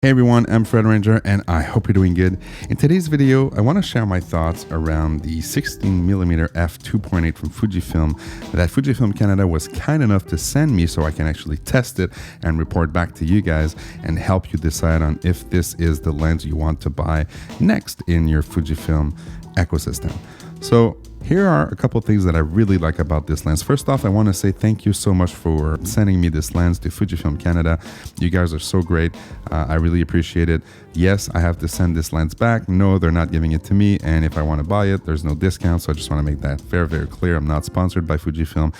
Hey everyone, I'm Fred Ranger and I hope you're doing good. In today's video, I want to share my thoughts around the 16mm f2.8 from Fujifilm that Fujifilm Canada was kind enough to send me so I can actually test it and report back to you guys and help you decide on if this is the lens you want to buy next in your Fujifilm ecosystem. So here are a couple of things that I really like about this lens. First off, I want to say thank you so much for sending me this lens to Fujifilm Canada. You guys are so great. I really appreciate it. Yes, I have to send this lens back. No, they're not giving it to me. And if I want to buy it, there's no discount. So I just want to make that very, very clear. I'm not sponsored by Fujifilm,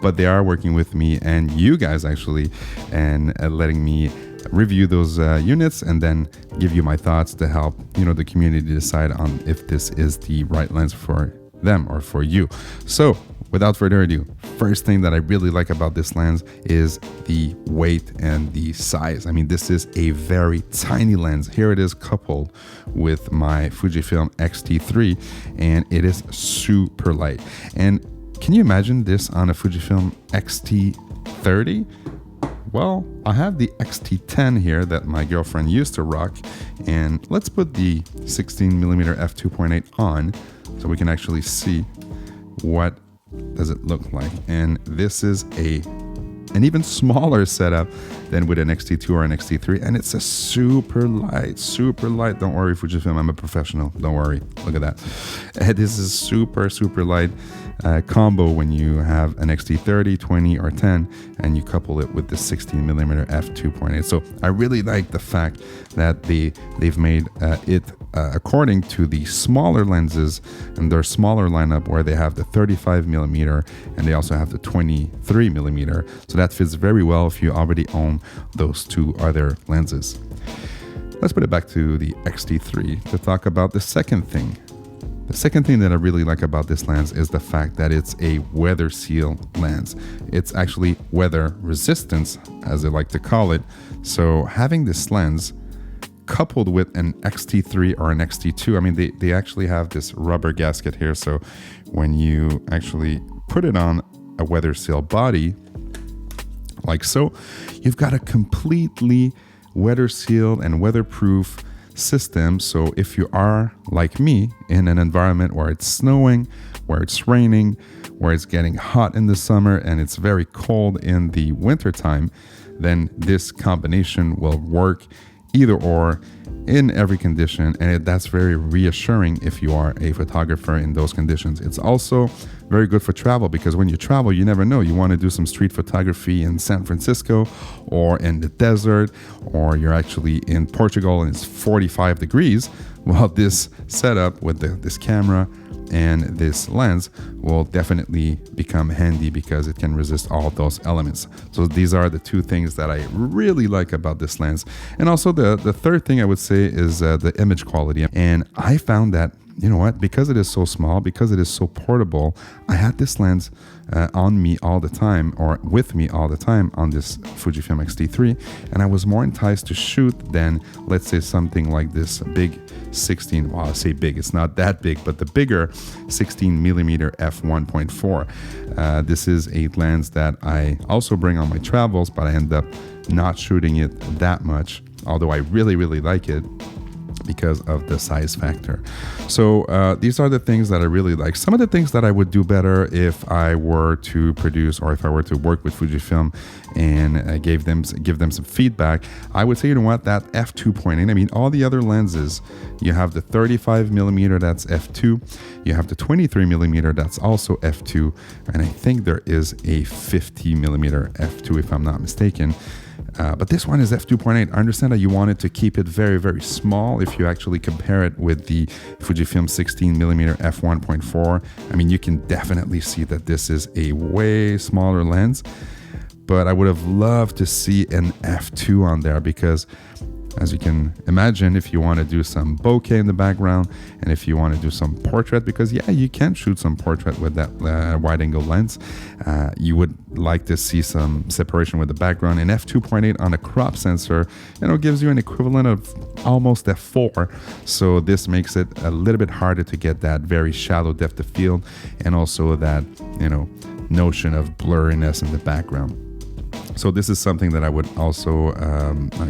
but they are working with me and you guys actually, and letting me review those units and then give you my thoughts to help the community decide on if this is the right lens for them or for you. So without further ado, first thing that I really like about this lens is the weight and the size. I mean, this is a very tiny lens. Here it is coupled with my Fujifilm X-T3 and it is super light. And can you imagine this on a Fujifilm X-T30? Well, I have the X-T10 here that my girlfriend used to rock, and let's put the 16mm f2.8 on so we can actually see what does it look like. And this is an even smaller setup than with an X-T2 or an X-T3, and it's a super light. Don't worry, Fujifilm, I'm a professional. Don't worry. Look at that. This is super light combo when you have an X-T30, 20, or 10, and you couple it with the 16mm f2.8. So I really like the fact that they've made it according to the smaller lenses and their smaller lineup, where they have the 35mm and they also have the 23mm. So that fits very well if you already own those two other lenses. Let's put it back to the X-T3 to talk about the second thing. The second thing that I really like about this lens is the fact that it's a weather seal lens. It's actually weather resistance, as they like to call it. So having this lens coupled with an X-T3 or an X-T2, I mean, they actually have this rubber gasket here. So when you actually put it on a weather seal body, like so, you've got a completely weather sealed and weatherproof system. So if you are like me in an environment where it's snowing, where it's raining, where it's getting hot in the summer and it's very cold in the winter time, then this combination will work either or in every condition, and that's very reassuring if you are a photographer in those conditions. It's also very good for travel, because when you travel, you never know. You want to do some street photography in San Francisco or in the desert, or you're actually in Portugal and it's 45 degrees. Well, this setup with this camera and this lens will definitely become handy because it can resist all of those elements. So these are the two things that I really like about this lens. And also the third thing I would say is the image quality. And I found that, you know what, because it is so small, because it is so portable, I had this lens on me all the time, or with me all the time on this Fujifilm X-T3, and I was more enticed to shoot than, let's say, something like this big 16, well, I say big, it's not that big, but the bigger 16mm f1.4. This is a lens that I also bring on my travels, but I end up not shooting it that much, although I really like it, because of the size factor. So these are the things that I really like. Some of the things that I would do better if I were to produce, or if I were to work with Fujifilm and give them some feedback, I would say, you know what, that f2.8, I mean, all the other lenses, you have the 35mm, that's f2, you have the 23mm, that's also f2, and I think there is a 50mm f2 if I'm not mistaken. But this one is f2.8. I understand that you wanted to keep it very small. If you actually compare it with the Fujifilm 16mm f1.4, I mean, you can definitely see that this is a way smaller lens. But I would have loved to see an f2 on there, because as you can imagine, if you want to do some bokeh in the background, and if you want to do some portrait, because yeah, you can shoot some portrait with that wide angle lens, you would like to see some separation with the background. And f2.8 on a crop sensor, gives you an equivalent of almost f4. So this makes it a little bit harder to get that very shallow depth of field, and also that, notion of blurriness in the background. So this is something that I would also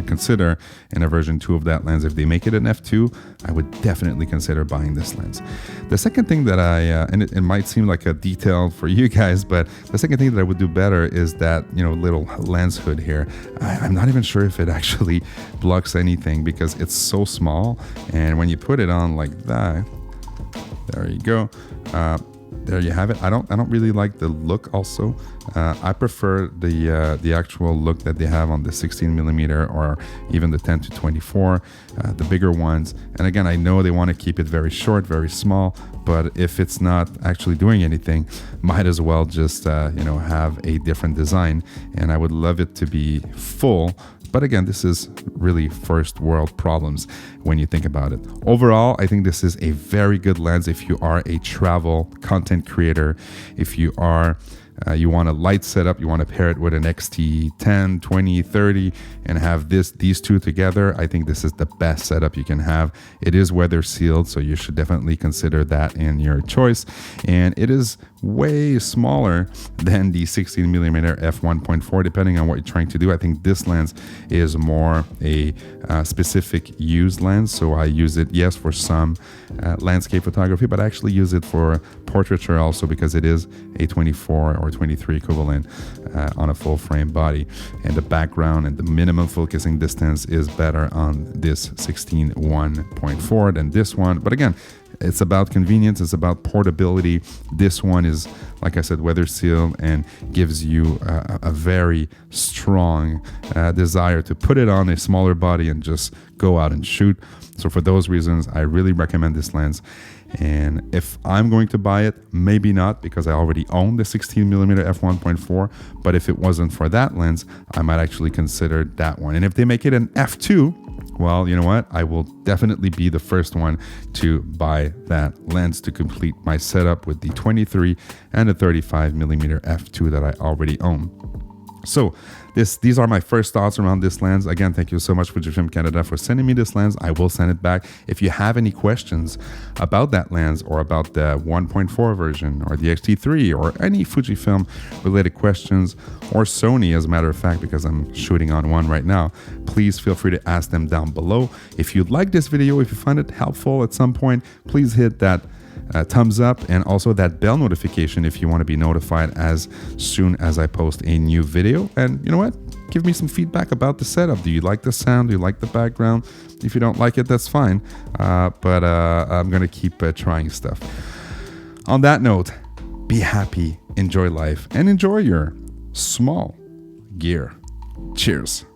consider in a version 2 of that lens. If they make it an f2, I would definitely consider buying this lens. The second thing that and it might seem like a detail for you guys, but the second thing that I would do better is that, little lens hood here. I'm not even sure if it actually blocks anything because it's so small. And when you put it on like that, there you go. There you have it. I don't really like the look also. I prefer the actual look that they have on the 16mm or even the 10 to 24, the bigger ones. And again, I know they want to keep it very short, very small, but if it's not actually doing anything, might as well just have a different design. And I would love it to be full. But again, this is really first world problems when you think about it. Overall, I think this is a very good lens if you are a travel content creator, if you are you want a light setup, you want to pair it with an XT10, 20, 30 and have these two together. I think this is the best setup you can have. It is weather sealed, so you should definitely consider that in your choice. And it is way smaller than the 16mm f1.4, depending on what you're trying to do. I think this lens is more a specific use lens. So I use it, yes, for some landscape photography, but I actually use it for portraiture also because it is a 24 or 23 equivalent on a full frame body. And the background and the minimum focusing distance is better on this 16-1.4 than this one. But again, it's about convenience, it's about portability. This one is, like I said, weather sealed and gives you a very strong desire to put it on a smaller body and just go out and shoot. So for those reasons, I really recommend this lens. And if I'm going to buy it, maybe not, because I already own the 16mm f1.4. But if it wasn't for that lens, I might actually consider that one. And if they make it an f2, well, you know what? I will definitely be the first one to buy that lens to complete my setup with the 23 and the 35mm f2 that I already own. So these are my first thoughts around this lens. Again, thank you so much, Fujifilm Canada, for sending me this lens. I will send it back. If you have any questions about that lens or about the 1.4 version or the X-T3 or any Fujifilm related questions, or Sony, as a matter of fact, because I'm shooting on one right now, please feel free to ask them down below. If you like this video, if you find it helpful at some point, please hit that thumbs up and also that bell notification if you want to be notified as soon as I post a new video. And you know what? Give me some feedback about the setup. Do you like the sound? Do you like the background? If you don't like it, that's fine. But I'm going to keep trying stuff. On that note, be happy, enjoy life, and enjoy your small gear. Cheers.